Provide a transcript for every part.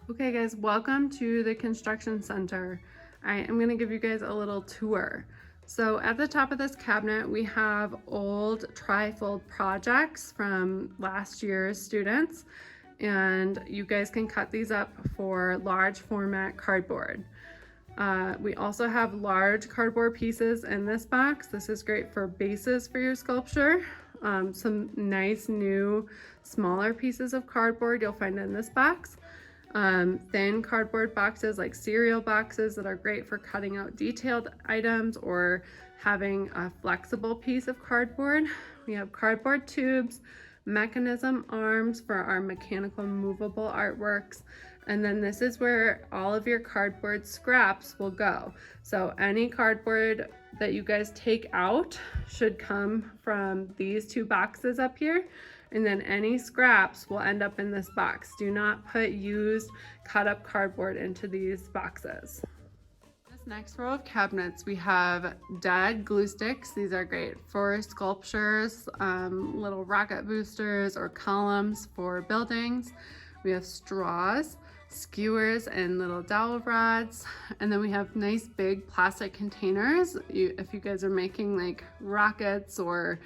Okay guys, welcome to the construction center. I am going to give you guys a little tour. So at the top of this cabinet we have old trifold projects from last year's students, and you guys can cut these up for large format cardboard. We also have large cardboard pieces in this box. This is great for bases for your sculpture. Some nice new smaller pieces of cardboard you'll find in this box. Thin cardboard boxes like cereal boxes that are great for cutting out detailed items or having a flexible piece of cardboard. We have cardboard tubes, mechanism arms for our mechanical movable artworks, and then this is where all of your cardboard scraps will go. So any cardboard that you guys take out should come from these two boxes up here, and then any scraps will end up in this box. Do not put used cut up cardboard into these boxes. This next row of cabinets, we have dead glue sticks. These are great for sculptures, little rocket boosters or columns for buildings. We have straws, skewers, and little dowel rods. And then we have nice big plastic containers. If you guys are making like rockets, or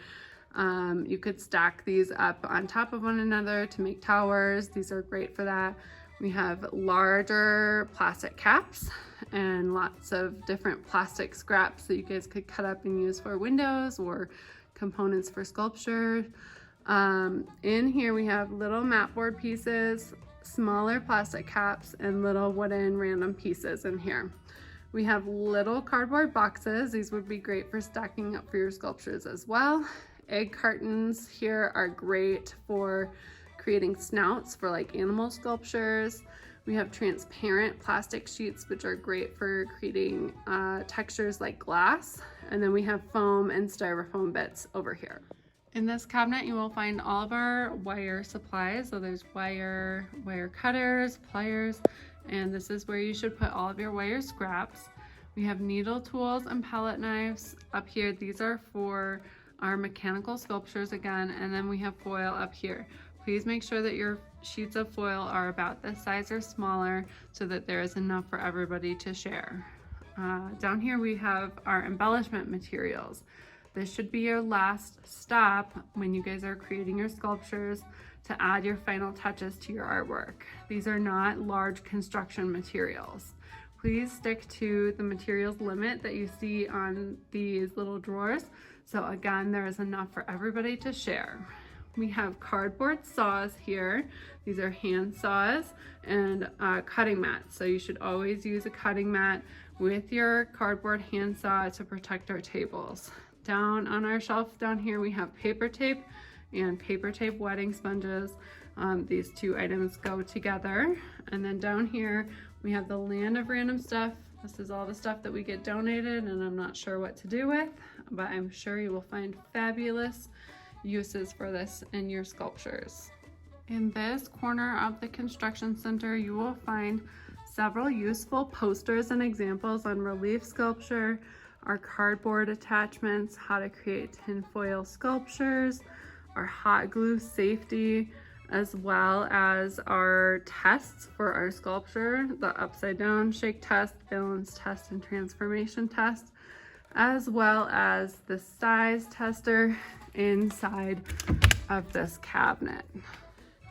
you could stack these up on top of one another to make towers. These are great for that. We have larger plastic caps and lots of different plastic scraps that you guys could cut up and use for windows or components for sculpture. In here we have little mat board pieces, smaller plastic caps, and little wooden random pieces in here. We have little cardboard boxes. These would be great for stacking up for your sculptures as well. Egg cartons here are great for creating snouts for like animal sculptures. We have transparent plastic sheets, which are great for creating textures like glass. And then we have foam and styrofoam bits over here. In this cabinet, you will find all of our wire supplies. So there's wire cutters, pliers, and this is where you should put all of your wire scraps. We have needle tools and palette knives up here. These are for our mechanical sculptures again, and then we have foil up here. Please make sure that your sheets of foil are about this size or smaller so that there is enough for everybody to share. Down here we have our embellishment materials. This should be your last stop when you guys are creating your sculptures to add your final touches to your artwork. These are not large construction materials. Please stick to the materials limit that you see on these little drawers. So again, there is enough for everybody to share. We have cardboard saws here. These are hand saws and cutting mats. So you should always use a cutting mat with your cardboard hand saw to protect our tables. Down on our shelf down here, we have paper tape and paper tape wetting sponges. These two items go together. And then down here, we have the land of random stuff. This is all the stuff that we get donated and I'm not sure what to do with, but I'm sure you will find fabulous uses for this in your sculptures. In this corner of the construction center, you will find several useful posters and examples on relief sculpture, our cardboard attachments, how to create tinfoil sculptures, our hot glue safety, as well as our tests for our sculpture, the upside down shake test, balance test, and transformation test, as well as the size tester inside of this cabinet.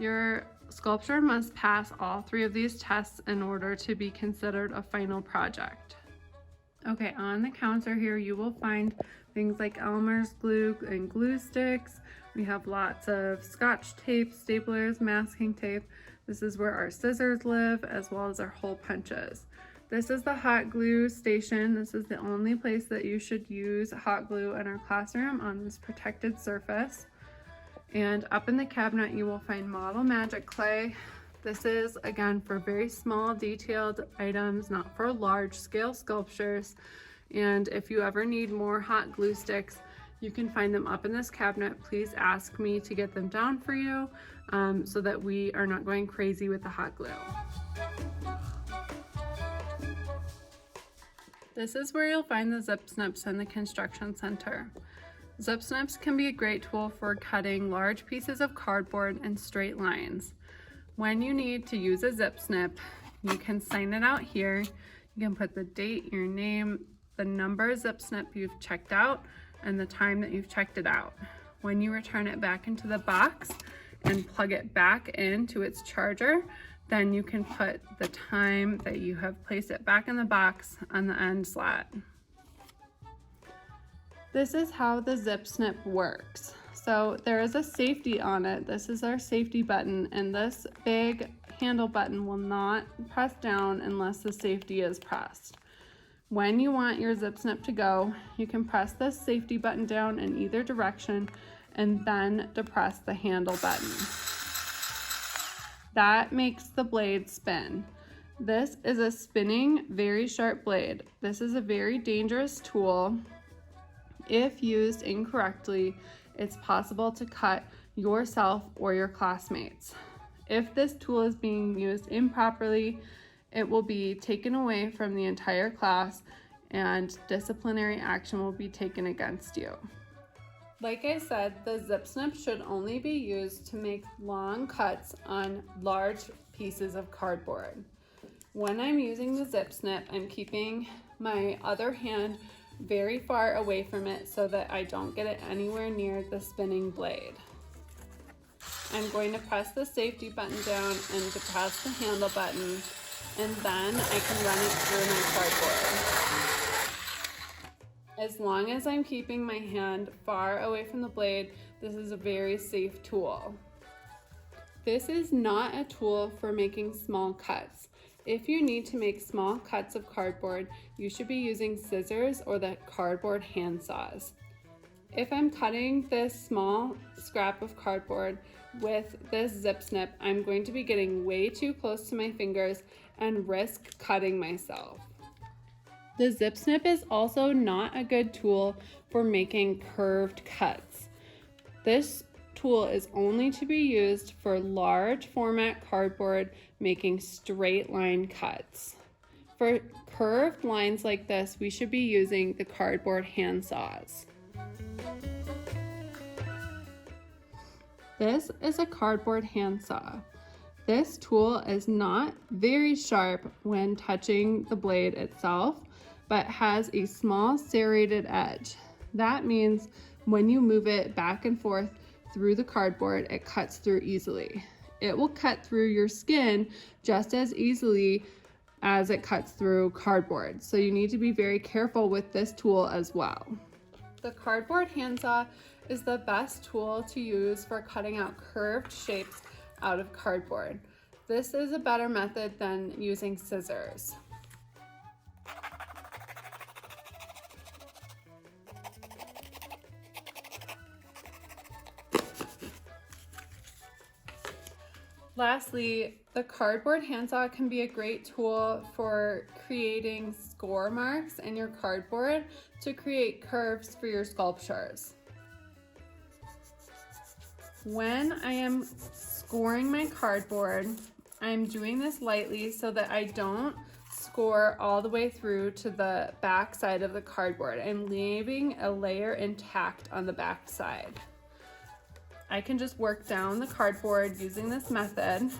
Your sculpture must pass all three of these tests in order to be considered a final project. Okay, on the counter here you will find things like Elmer's glue and glue sticks. We have lots of scotch tape, staplers, masking tape. This is where our scissors live, as well as our hole punches. This is the hot glue station. This is the only place that you should use hot glue in our classroom on this protected surface. And up in the cabinet you will find Model Magic clay. This is, again, for very small detailed items, not for large scale sculptures. And if you ever need more hot glue sticks, you can find them up in this cabinet. Please ask me to get them down for you so that we are not going crazy with the hot glue. This is where you'll find the zip snips in the construction center. Zip snips can be a great tool for cutting large pieces of cardboard in straight lines. When you need to use a zip snip, You can sign it out here. You can put the date, your name, the number zip snip you've checked out, and the time that you've checked it out. When you return it back into the box and plug it back into its charger, then you can put the time that you have placed it back in the box on the end slot. This is how the zip snip works. So there is a safety on it. This is our safety button, and this big handle button will not press down unless the safety is pressed. When you want your zip snip to go, you can press this safety button down in either direction and then depress the handle button. That makes the blade spin. This is a spinning, very sharp blade. This is a very dangerous tool. If used incorrectly, it's possible to cut yourself or your classmates. If this tool is being used improperly, it will be taken away from the entire class and disciplinary action will be taken against you. Like I said, the zip snip should only be used to make long cuts on large pieces of cardboard. When I'm using the zip snip, I'm keeping my other hand very far away from it so that I don't get it anywhere near the spinning blade. I'm going to press the safety button down and depress the handle button, and then I can run it through my cardboard. As long as I'm keeping my hand far away from the blade, this is a very safe tool. This is not a tool for making small cuts. If you need to make small cuts of cardboard, you should be using scissors or the cardboard hand saws. If I'm cutting this small scrap of cardboard with this zip snip, I'm going to be getting way too close to my fingers and risk cutting myself. The zip snip is also not a good tool for making curved cuts. This tool is only to be used for large format cardboard making straight line cuts. For curved lines like this, we should be using the cardboard hand saws. This is a cardboard hand saw. This tool is not very sharp when touching the blade itself, but has a small serrated edge. That means when you move it back and forth through the cardboard, it cuts through easily. It will cut through your skin just as easily as it cuts through cardboard. So you need to be very careful with this tool as well. The cardboard handsaw is the best tool to use for cutting out curved shapes out of cardboard. This is a better method than using scissors. Lastly, the cardboard handsaw can be a great tool for creating score marks in your cardboard to create curves for your sculptures. When I am scoring my cardboard, I'm doing this lightly so that I don't score all the way through to the back side of the cardboard. I'm leaving a layer intact on the back side. I can just work down the cardboard using this method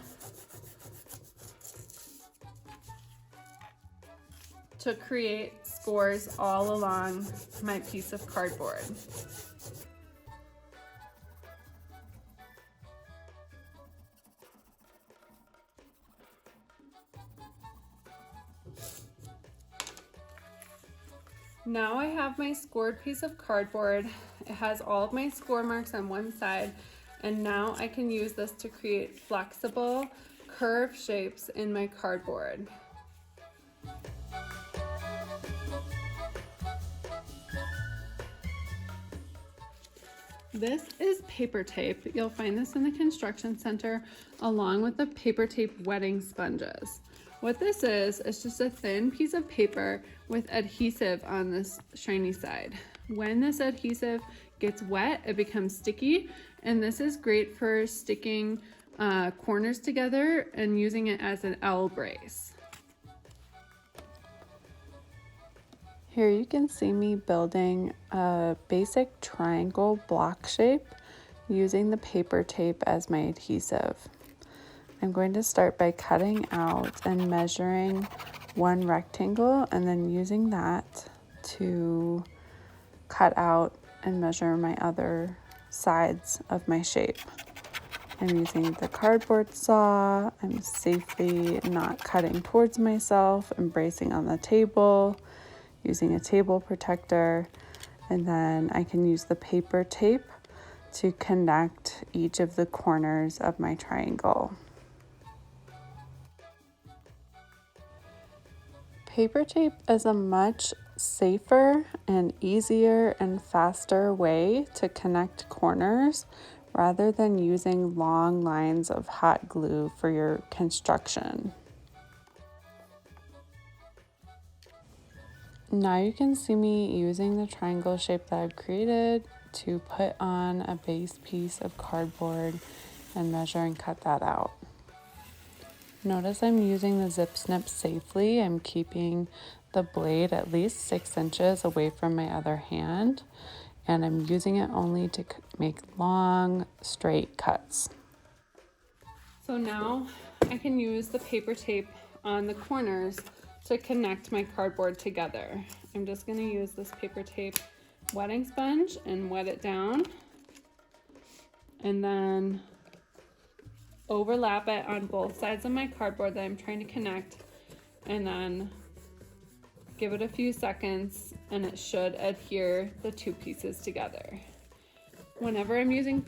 to create scores all along my piece of cardboard. Now I have my scored piece of cardboard. It has all of my score marks on one side, and now I can use this to create flexible, curved shapes in my cardboard. This is paper tape. You'll find this in the construction center along with the paper tape wetting sponges. What this is just a thin piece of paper with adhesive on this shiny side. When this adhesive gets wet, it becomes sticky, and this is great for sticking corners together and using it as an L brace. Here you can see me building a basic triangle block shape using the paper tape as my adhesive. I'm going to start by cutting out and measuring one rectangle and then using that to cut out and measure my other sides of my shape. I'm using the cardboard saw. I'm safely not cutting towards myself. I'm bracing on the table, using a table protector, and then I can use the paper tape to connect each of the corners of my triangle. Paper tape is a much safer and easier and faster way to connect corners rather than using long lines of hot glue for your construction. Now you can see me using the triangle shape that I've created to put on a base piece of cardboard and measure and cut that out. Notice I'm using the zip snip safely. I'm keeping the blade at least 6 inches away from my other hand, and I'm using it only to make long, straight cuts. So now I can use the paper tape on the corners to connect my cardboard together. I'm just going to use this paper tape wetting sponge and wet it down, and then overlap it on both sides of my cardboard that I'm trying to connect, and then give it a few seconds and it should adhere the two pieces together. Whenever I'm using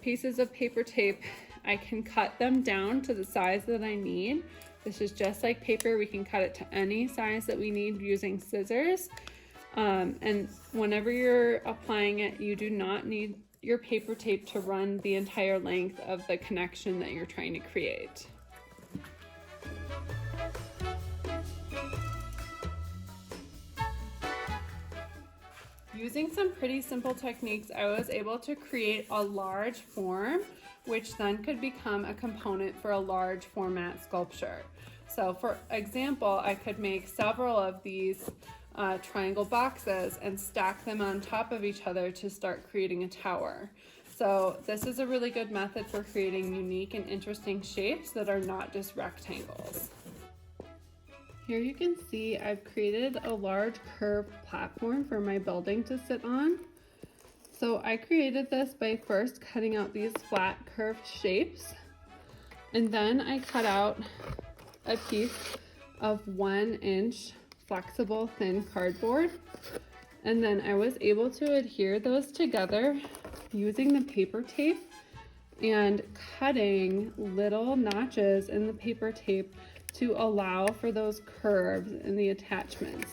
pieces of paper tape, I can cut them down to the size that I need. This is just like paper. We can cut it to any size that we need using scissors. And whenever you're applying it, you do not need your paper tape to run the entire length of the connection that you're trying to create. Using some pretty simple techniques, I was able to create a large form, which then could become a component for a large format sculpture. So for example, I could make several of these triangle boxes and stack them on top of each other to start creating a tower. So this is a really good method for creating unique and interesting shapes that are not just rectangles. Here you can see I've created a large curved platform for my building to sit on. So I created this by first cutting out these flat curved shapes, and then I cut out a piece of 1 inch flexible thin cardboard, and then I was able to adhere those together using the paper tape and cutting little notches in the paper tape to allow for those curves in the attachments.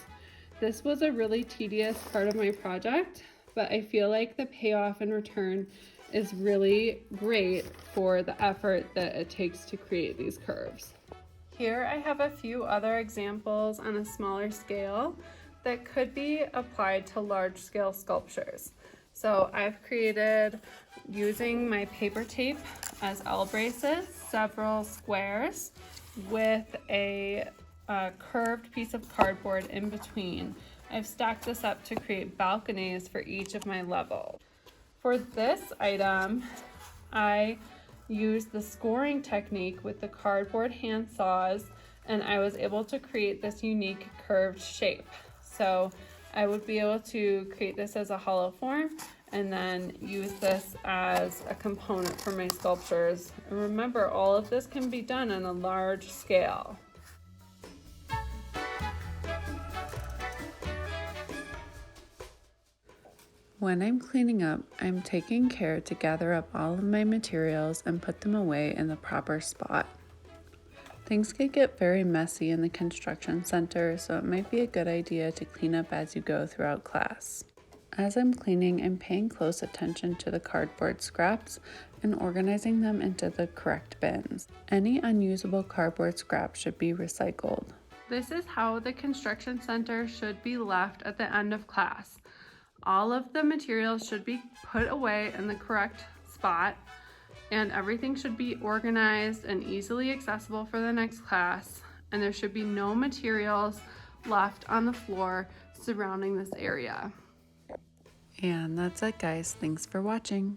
This was a really tedious part of my project, but I feel like the payoff in return is really great for the effort that it takes to create these curves. Here I have a few other examples on a smaller scale that could be applied to large scale sculptures. So I've created, using my paper tape as L braces, several squares with a curved piece of cardboard in between. I've stacked this up to create balconies for each of my levels. For this item, I used the scoring technique with the cardboard hand saws, and I was able to create this unique curved shape. So I would be able to create this as a hollow form and then use this as a component for my sculptures. And remember, all of this can be done on a large scale. When I'm cleaning up, I'm taking care to gather up all of my materials and put them away in the proper spot. Things could get very messy in the construction center, so it might be a good idea to clean up as you go throughout class. As I'm cleaning, I'm paying close attention to the cardboard scraps and organizing them into the correct bins. Any unusable cardboard scraps should be recycled. This is how the construction center should be left at the end of class. All of the materials should be put away in the correct spot, and everything should be organized and easily accessible for the next class, and there should be no materials left on the floor surrounding this area. And that's it, guys. Thanks for watching.